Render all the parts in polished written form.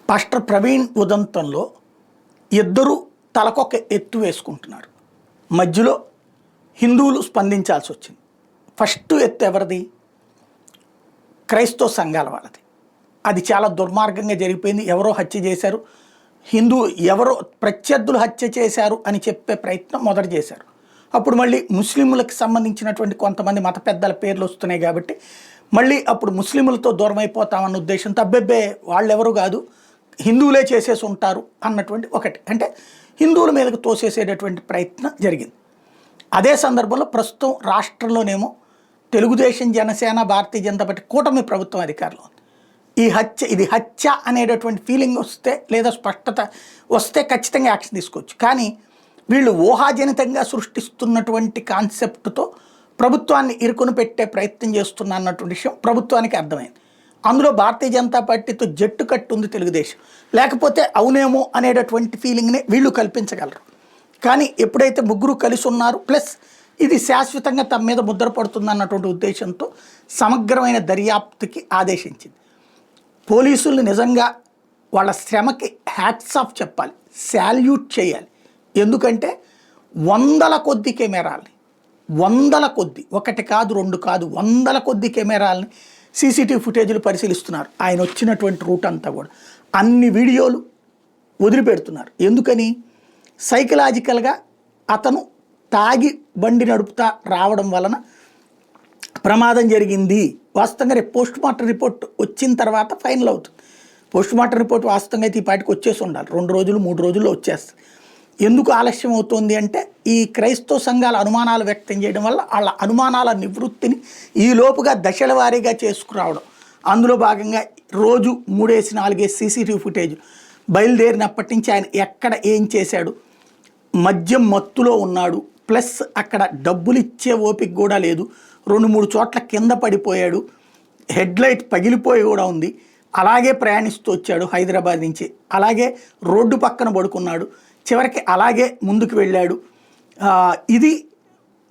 Pastor Praveen ఉదంతంలో ఇద్దరు తలకొక ఎత్తు వేసుకుంటున్నారు. మధ్యలో హిందువులు స్పందించాల్సి వచ్చింది. ఫస్ట్ ఎత్తు ఎవరిది? క్రైస్తవ సంఘాల వాళ్ళది. అది చాలా దుర్మార్గంగా జరిగిపోయింది. ఎవరో హత్య చేశారు, ఎవరో ప్రత్యర్థులు హత్య చేశారు అని చెప్పే ప్రయత్నం మొదట చేశారు. అప్పుడు మళ్ళీ ముస్లింలకు సంబంధించినటువంటి కొంతమంది మత పెద్దల పేర్లు వస్తున్నాయి కాబట్టి మళ్ళీ అప్పుడు ముస్లింలతో దూరం అయిపోతామన్న ఉద్దేశంతో అబ్బెబ్బే వాళ్ళెవరు కాదు, హిందువులే చేసేసి ఉంటారు అన్నటువంటి ఒకటి, అంటే హిందువుల మీదకు తోసేసేటటువంటి ప్రయత్నం జరిగింది. అదే సందర్భంలో ప్రస్తుతం రాష్ట్రంలోనేమో తెలుగుదేశం, జనసేన, భారతీయ జనతా పార్టీ కూటమి ప్రభుత్వం అధికారంలో ఉంది. ఇది హత్య అనేటటువంటి ఫీలింగ్ వస్తే లేదా స్పష్టత వస్తే ఖచ్చితంగా యాక్షన్ తీసుకోవచ్చు. కానీ వీళ్ళు ఊహాజనితంగా సృష్టిస్తున్నటువంటి కాన్సెప్ట్తో ప్రభుత్వాన్ని ఇరుకుని పెట్టే ప్రయత్నం చేస్తున్న అన్నటువంటి విషయం ప్రభుత్వానికి అర్థమైంది. అందులో భారతీయ జనతా పార్టీతో జట్టు కట్టుంది తెలుగుదేశం, లేకపోతే అవునేమో అనేటటువంటి ఫీలింగ్ని వీళ్ళు కల్పించగలరు. కానీ ఎప్పుడైతే ముగ్గురు కలిసి ఉన్నారు, ప్లస్ ఇది శాశ్వతంగా తమ మీద ముద్ర పడుతుంది అన్నటువంటి ఉద్దేశంతో సమగ్రమైన దర్యాప్తుకి ఆదేశించింది. పోలీసులు నిజంగా వాళ్ళ శ్రమకి హ్యాట్స్ ఆఫ్ చెప్పాలి, శాల్యూట్ చేయాలి. ఎందుకంటే వందల కొద్ది కెమెరాలని, ఒకటి కాదు రెండు కాదు, వందల కొద్ది కెమెరాలని సీసీటీవీ ఫుటేజీలు పరిశీలిస్తున్నారు. ఆయన వచ్చినటువంటి రూట్ అంతా కూడా అన్ని వీడియోలు వదిలిపెడుతున్నారు. ఎందుకని? సైకలాజికల్గా అతను తాగి బండి నడుపుతా రావడం వలన ప్రమాదం జరిగింది. వాస్తవంగా రేపు పోస్ట్ మార్టం రిపోర్ట్ వచ్చిన తర్వాత ఫైనల్ అవుతుంది. పోస్ట్ మార్టం రిపోర్ట్ వాస్తవంగా అయితే ఈ పాటికి వచ్చేసి ఉండాలి, 2 రోజులు 3 రోజుల్లో వచ్చేస్తుంది. ఎందుకు ఆలస్యం అవుతుంది అంటే ఈ క్రైస్తవ సంఘాల అనుమానాలు వ్యక్తం చేయడం వల్ల వాళ్ళ అనుమానాల నివృత్తిని ఈ లోపుగా దశల వారీగా చేసుకురావడం. అందులో భాగంగా రోజు 3-4 సీసీటీవీ ఫుటేజ్ బయలుదేరినప్పటి నుంచి ఆయన ఎక్కడ ఏం చేశాడు, మద్యం మత్తులో ఉన్నాడు, ప్లస్ అక్కడ డబ్బులు ఇచ్చే ఓపిక కూడా లేదు, 2-3 చోట్ల కింద పడిపోయాడు, హెడ్లైట్ పగిలిపోయి కూడా ఉంది, అలాగే ప్రయాణిస్తూ వచ్చాడు హైదరాబాద్ నుంచి, అలాగే రోడ్డు పక్కన పడుకున్నాడు, చివరికి అలాగే ముందుకు వెళ్ళాడు. ఇది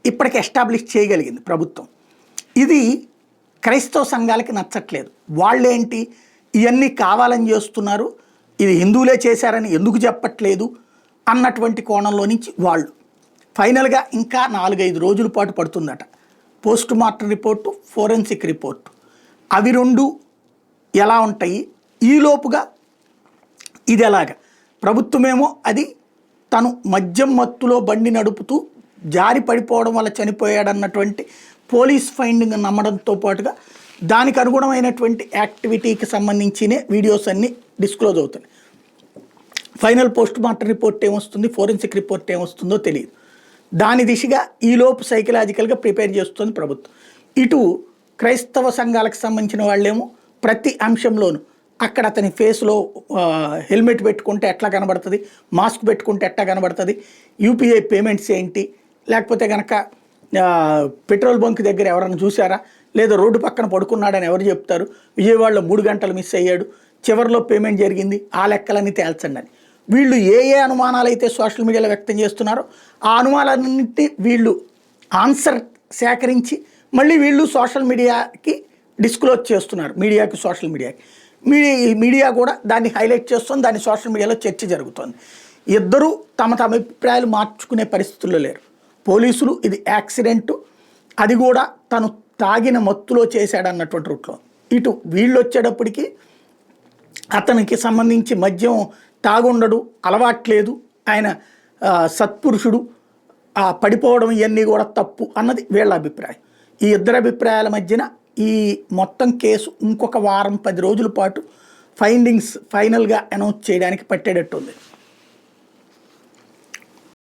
ఇప్పటికి ఎస్టాబ్లిష్ చేయగలిగింది ప్రభుత్వం. ఇది క్రైస్తవ సంఘాలకి నచ్చట్లేదు. వాళ్ళేంటి ఇవన్నీ కావాలని చేస్తున్నారు, ఇది హిందువులే చేశారని ఎందుకు చెప్పట్లేదు అన్నటువంటి కోణంలో నుంచి వాళ్ళు ఫైనల్గా ఇంకా 4-5 రోజుల పాటు పడుతుందట post mortem report, forensic report. అవి 2 ఎలా ఉంటాయి? ఈలోపుగా ఇది ఎలాగా? ప్రభుత్వమేమో అది తను మద్యం మత్తులో బండి నడుపుతూ జారి పడిపోవడం వల్ల చనిపోయాడన్నటువంటి పోలీస్ ఫైండింగ్ నమ్మడంతో పాటుగా దానికి అనుగుణమైనటువంటి యాక్టివిటీకి సంబంధించిన వీడియోస్ అన్నీ డిస్క్లోజ్ అవుతాయి. ఫైనల్ పోస్ట్ మార్టం రిపోర్ట్ ఏమొస్తుంది, ఫోరెన్సిక్ రిపోర్ట్ ఏమొస్తుందో తెలియదు. దాని దిశగా ఈలోపు సైకలాజికల్గా ప్రిపేర్ చేస్తుంది ప్రభుత్వం. ఇటు క్రైస్తవ సంఘాలకు సంబంధించిన వాళ్ళేమో ప్రతి అంశంలోనూ అక్కడ అతని ఫేస్లో హెల్మెట్ పెట్టుకుంటే ఎట్లా కనబడుతుంది, మాస్క్ పెట్టుకుంటే ఎట్లా కనబడుతుంది, యూపీఐ పేమెంట్స్ ఏంటి, లేకపోతే కనుక పెట్రోల్ బంక్ దగ్గర ఎవరైనా చూసారా, లేదా రోడ్డు పక్కన పడుకున్నాడని ఎవరు చెప్తారు, విజయవాడలో 3 గంటలు మిస్ అయ్యాడు, చివరిలో పేమెంట్ జరిగింది, ఆ లెక్కలన్నీ తేల్చండి అని వీళ్ళు ఏ అనుమానాలు అయితే సోషల్ మీడియాలో వ్యక్తం చేస్తున్నారో ఆ అనుమానాలన్నింటినీ వీళ్ళు ఆన్సర్ సేకరించి మళ్ళీ వీళ్ళు సోషల్ మీడియాకి డిస్క్లోజ్ చేస్తున్నారు. మీడియాకి, సోషల్ మీడియాకి. మీడియా కూడా దాన్ని హైలైట్ చేస్తుంది, దాన్ని సోషల్ మీడియాలో చర్చ జరుగుతుంది. ఇద్దరూ తమ అభిప్రాయాలు మార్చుకునే పరిస్థితుల్లో లేరు. పోలీసులు ఇది యాక్సిడెంటు, అది కూడా తను తాగిన మత్తులో చేశాడన్నటువంటి రూట్లో. ఇటు వీళ్ళు వచ్చేటప్పటికి అతనికి సంబంధించి మద్యం తాగుండడు, అలవాట్లేదు, ఆయన సత్పురుషుడు, పడిపోవడం ఇవన్నీ కూడా తప్పు అన్నది వీళ్ళ అభిప్రాయం. ఈ ఇద్దరు అభిప్రాయాల మధ్యన ఈ మొత్తం కేసు ఇంకొక 1-10 రోజుల పాటు ఫైండింగ్స్ ఫైనల్గా అనౌన్స్ చేయడానికి పట్టేటట్టు ఉంది.